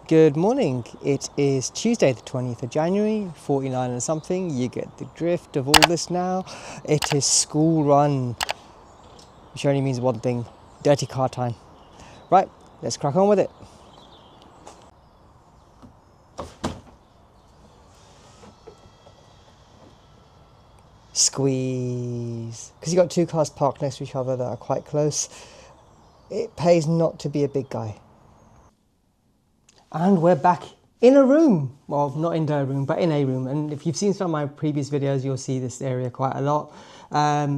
Good morning. It is Tuesday the 20th of January, 49 and something. You get the drift of all this now. It is school run, which only means one thing, dirty car time. Right, let's crack on with it. Squeeze. Because you've got two cars parked next to each other that are quite close, it pays not to be a big guy. And we're back in a room. Well, not in the room, but in a room. And if you've seen some of my previous videos, you'll see this area quite a lot.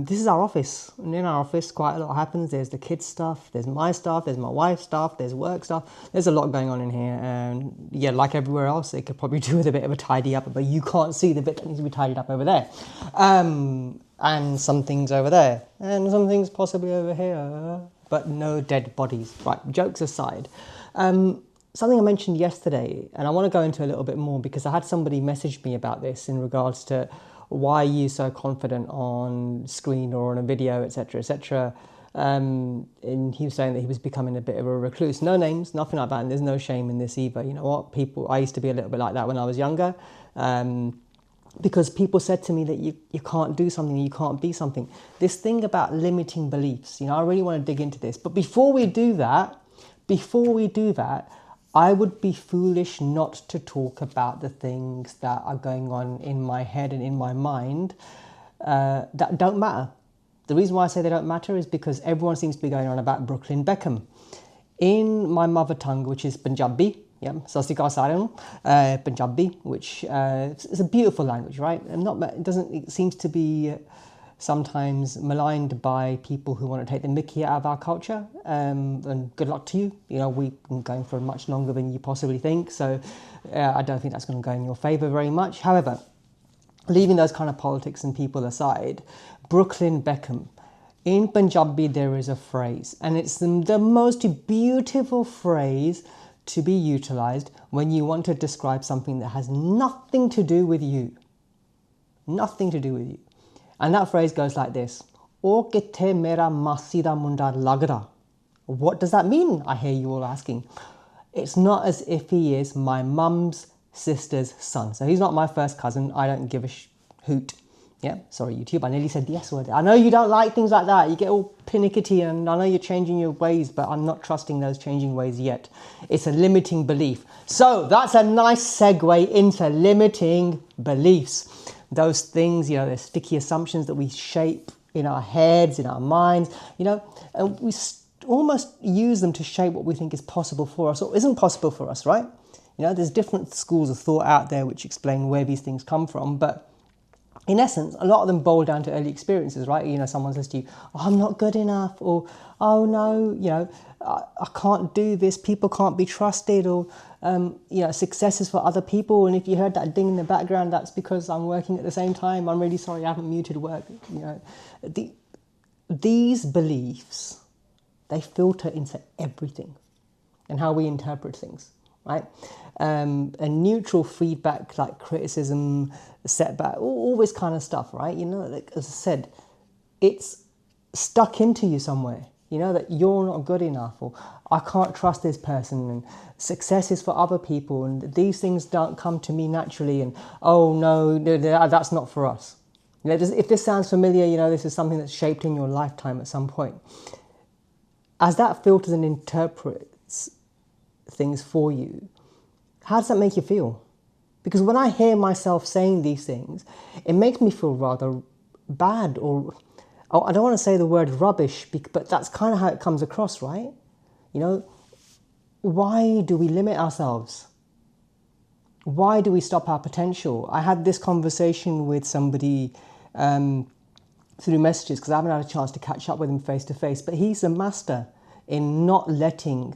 This is our office. And in our office, quite a lot happens. There's the kids' stuff, there's my stuff, there's my wife's stuff, there's work stuff. There's a lot going on in here. And yeah, like everywhere else, it could probably do with a bit of a tidy up, but you can't see the bit that needs to be tidied up over there. And some things over there. And some things possibly over here. But no dead bodies. Right, jokes aside. Something I mentioned yesterday, and I want to go into a little bit more because I had somebody message me about this in regards to why are you so confident on screen or on a video, etc., etc. And he was saying that he was becoming a bit of a recluse. No names, nothing like that, and there's no shame in this either. You know what? I used to be a little bit like that when I was younger. Because people said to me that you can't do something, you can't be something. This thing about limiting beliefs, I really want to dig into this. But before we do that, I would be foolish not to talk about the things that are going on in my head and in my mind that don't matter. The reason why I say they don't matter is because everyone seems to be going on about Brooklyn Beckham. In my mother tongue, which is Punjabi, Punjabi, which is a beautiful language, right? And it seems to be sometimes maligned by people who want to take the mickey out of our culture, and good luck to you. We've been going for much longer than you possibly think, so I don't think that's going to go in your favour very much. However, leaving those kind of politics and people aside, Brooklyn Beckham. In Punjabi there is a phrase, and it's the most beautiful phrase to be utilised when you want to describe something that has nothing to do with you. Nothing to do with you. And that phrase goes like this: "O kithe mera masi da munda lagda." What does that mean? I hear you all asking. It's not as if he is my mum's sister's son. So he's not my first cousin. I don't give a hoot. Yeah, sorry YouTube, I nearly said the S word. I know you don't like things like that. You get all pinickety, and I know you're changing your ways, but I'm not trusting those changing ways yet. It's a limiting belief. So that's a nice segue into limiting beliefs. Those things, they're sticky assumptions that we shape in our heads, in our minds, and we almost use them to shape what we think is possible for us or isn't possible for us, right? There's different schools of thought out there which explain where these things come from, but in essence, a lot of them boil down to early experiences, right? Someone says to you, "Oh, I'm not good enough," or "Oh no, I can't do this, people can't be trusted," or success is for other people, and if you heard that ding in the background, that's because I'm working at the same time. I'm really sorry, I haven't muted work. These beliefs, they filter into everything and how we interpret things, right? And neutral feedback like criticism, setback, all this kind of stuff, right? Like, as I said, it's stuck into you somewhere. That you're not good enough, or I can't trust this person, and success is for other people, and these things don't come to me naturally, and oh no, that's not for us. If this sounds familiar, this is something that's shaped in your lifetime at some point. As that filters and interprets things for you, how does that make you feel? Because when I hear myself saying these things, it makes me feel rather bad, or I don't want to say the word rubbish, but that's kind of how it comes across, right? Why do we limit ourselves? Why do we stop our potential? I had this conversation with somebody through messages because I haven't had a chance to catch up with him face to face, but he's a master in not letting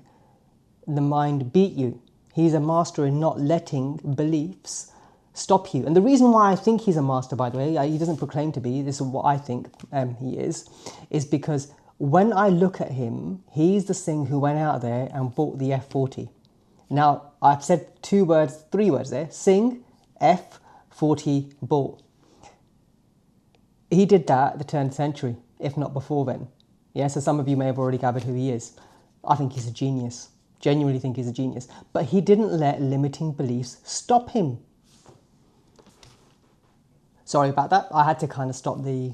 the mind beat you. He's a master in not letting beliefs stop you. And the reason why I think he's a master, by the way, he doesn't proclaim to be, this is what I think he is because when I look at him, he's the thing who went out there and bought the F40. Now, I've said three words there: sing, F40, bought. He did that at the turn of the century, if not before then. Yeah, so some of you may have already gathered who he is. I think he's a genius. Genuinely think he's a genius. But he didn't let limiting beliefs stop him. Sorry about that. I had to kind of stop the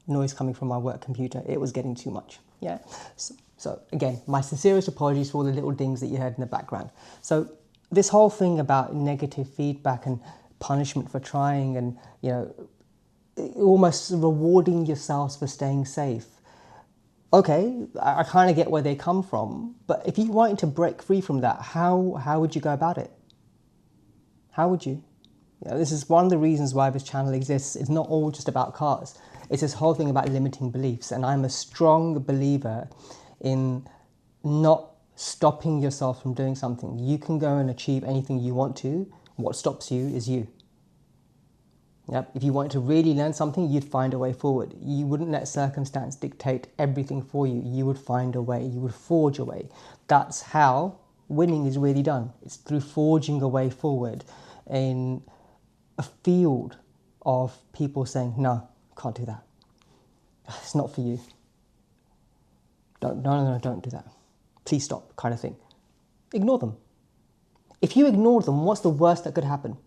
noise coming from my work computer. It was getting too much. Yeah. So again, my sincerest apologies for all the little dings that you heard in the background. So this whole thing about negative feedback and punishment for trying, and almost rewarding yourselves for staying safe. Okay, I kind of get where they come from, but if you wanted to break free from that, how would you go about it? How would you? This is one of the reasons why this channel exists. It's not all just about cars. It's this whole thing about limiting beliefs, and I'm a strong believer in not stopping yourself from doing something. You can go and achieve anything you want to. What stops you is you. Yep. If you wanted to really learn something, you'd find a way forward. You wouldn't let circumstance dictate everything for you. You would find a way. You would forge a way. That's how winning is really done. It's through forging a way forward in a field of people saying, no, can't do that. It's not for you. Don't do that. Please stop, kind of thing. Ignore them. If you ignore them, what's the worst that could happen?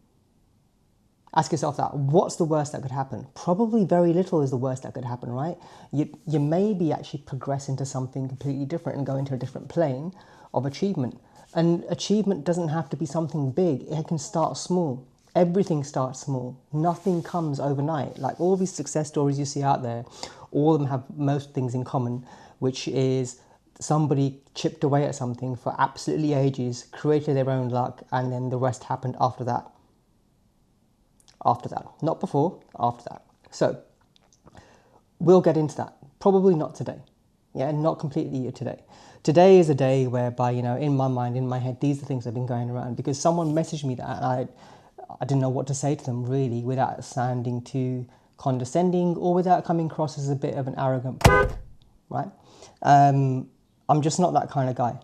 Ask yourself that. What's the worst that could happen? Probably very little is the worst that could happen, right? You maybe actually progress into something completely different and go into a different plane of achievement. And achievement doesn't have to be something big. It can start small. Everything starts small. Nothing comes overnight. Like all these success stories you see out there, all of them have most things in common, which is somebody chipped away at something for absolutely ages, created their own luck, and then the rest happened after that. After that. Not before, after that. So, we'll get into that. Probably not today. Yeah, not completely today. Today is a day whereby, in my mind, in my head, these are things that have been going around because someone messaged me that and I didn't know what to say to them really without sounding too condescending or without coming across as a bit of an arrogant prick, right? I'm just not that kind of guy.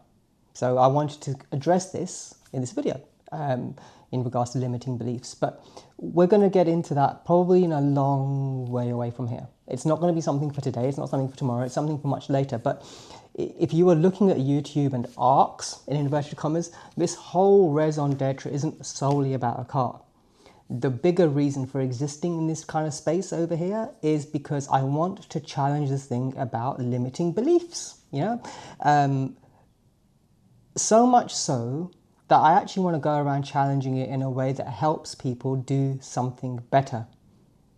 So I wanted to address this in this video in regards to limiting beliefs. But we're going to get into that probably in a long way away from here. It's not going to be something for today. It's not something for tomorrow. It's something for much later. But if you were looking at YouTube and ARCs, in inverted commas, this whole raison d'etre isn't solely about a car. The bigger reason for existing in this kind of space over here is because I want to challenge this thing about limiting beliefs, so much so that I actually want to go around challenging it in a way that helps people do something better.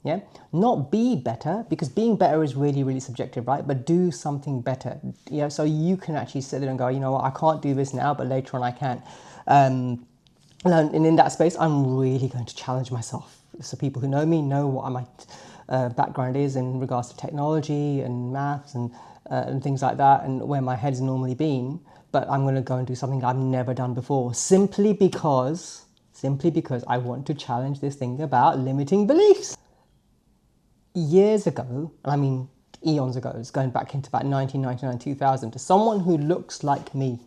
Yeah, not be better, because being better is really, really subjective, right? But do something better. So you can actually sit there and go, you know what, I can't do this now, but later on I can. And in that space, I'm really going to challenge myself. So people who know me know what my background is in regards to technology and maths and things like that, and where my head's normally been. But I'm going to go and do something I've never done before, simply because I want to challenge this thing about limiting beliefs. Years ago, I mean eons ago, it's going back into about 1999, 2000, to someone who looks like me,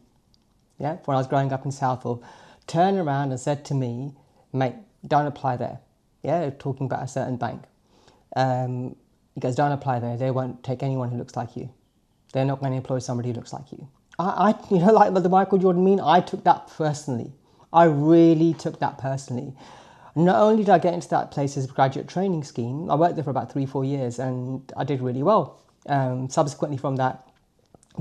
when I was growing up in Southall, turned around and said to me, mate, don't apply there. Talking about a certain bank. He goes, don't apply there. They won't take anyone who looks like you. They're not going to employ somebody who looks like you. I like the Michael Jordan meme, I took that personally. I really took that personally. Not only did I get into that place's graduate training scheme, I worked there for about 3-4 years and I did really well. Subsequently from that,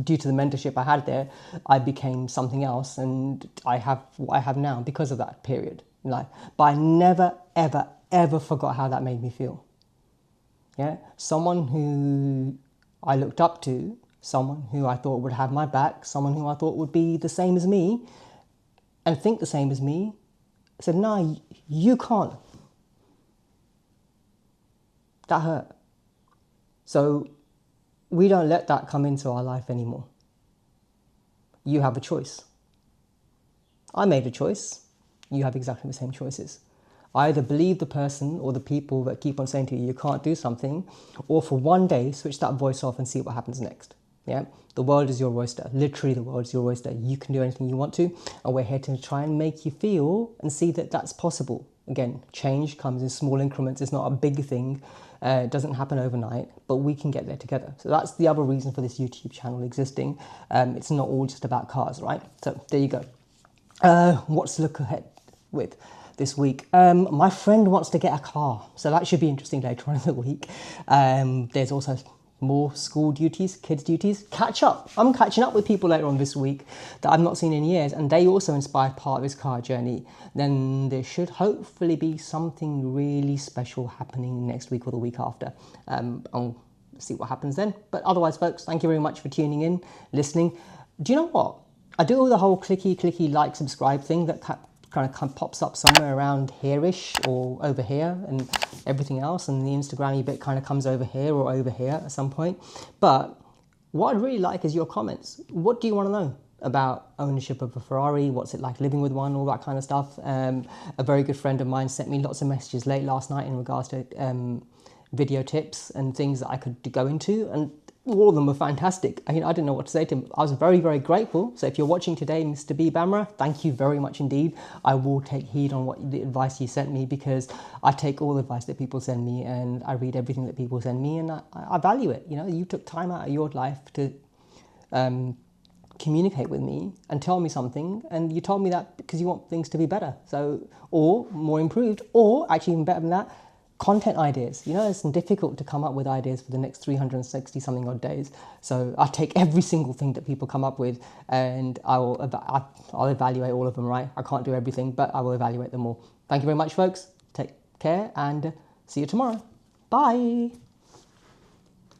due to the mentorship I had there, I became something else and I have what I have now because of that period in life. But I never, ever, ever forgot how that made me feel. Someone who I looked up to, someone who I thought would have my back, someone who I thought would be the same as me and think the same as me, said, no, you can't. That hurt. So we don't let that come into our life anymore. You have a choice. I made a choice. You have exactly the same choices. Either believe the person or the people that keep on saying to you, you can't do something, or for one day, switch that voice off and see what happens next. The world is your oyster. Literally, the world is your oyster. You can do anything you want to, and we're here to try and make you feel and see that that's possible. again, change comes in small increments. It's not a big thing. It doesn't happen overnight, but we can get there together. So that's the other reason for this YouTube channel existing. It's not all just about cars, right? So there you go. What's to look ahead with this week? My friend wants to get a car, so that should be interesting later on in the week. There's also more school duties, kids' duties. Catch up. I'm catching up with people later on this week that I've not seen in years, and they also inspired part of his car journey. Then there should hopefully be something really special happening next week or the week after. I'll see what happens then. But otherwise, folks, thank you very much for tuning in, listening. Do you know what? I do the whole clicky, like, subscribe thing that kind of pops up somewhere around here-ish or over here and everything else, and the Instagram-y bit kind of comes over here or over here at some point. But what I'd really like is your comments. What do you want to know about ownership of a Ferrari? What's it like living with one? All that kind of stuff. A very good friend of mine sent me lots of messages late last night in regards to video tips and things that I could go into, and all of them were fantastic. I didn't know what to say to him. I was very, very grateful. So if you're watching today, Mr. B. Bamra, thank you very much indeed. I will take heed on what the advice you sent me, because I take all the advice that people send me and I read everything that people send me, and I value it. You took time out of your life to communicate with me and tell me something, and you told me that because you want things to be better, or more improved, or actually even better than that, content ideas. It's difficult to come up with ideas for the next 360 something odd days. So I take every single thing that people come up with, and I'll evaluate all of them, right? I can't do everything, but I will evaluate them all. Thank you very much, folks. Take care and see you tomorrow. Bye.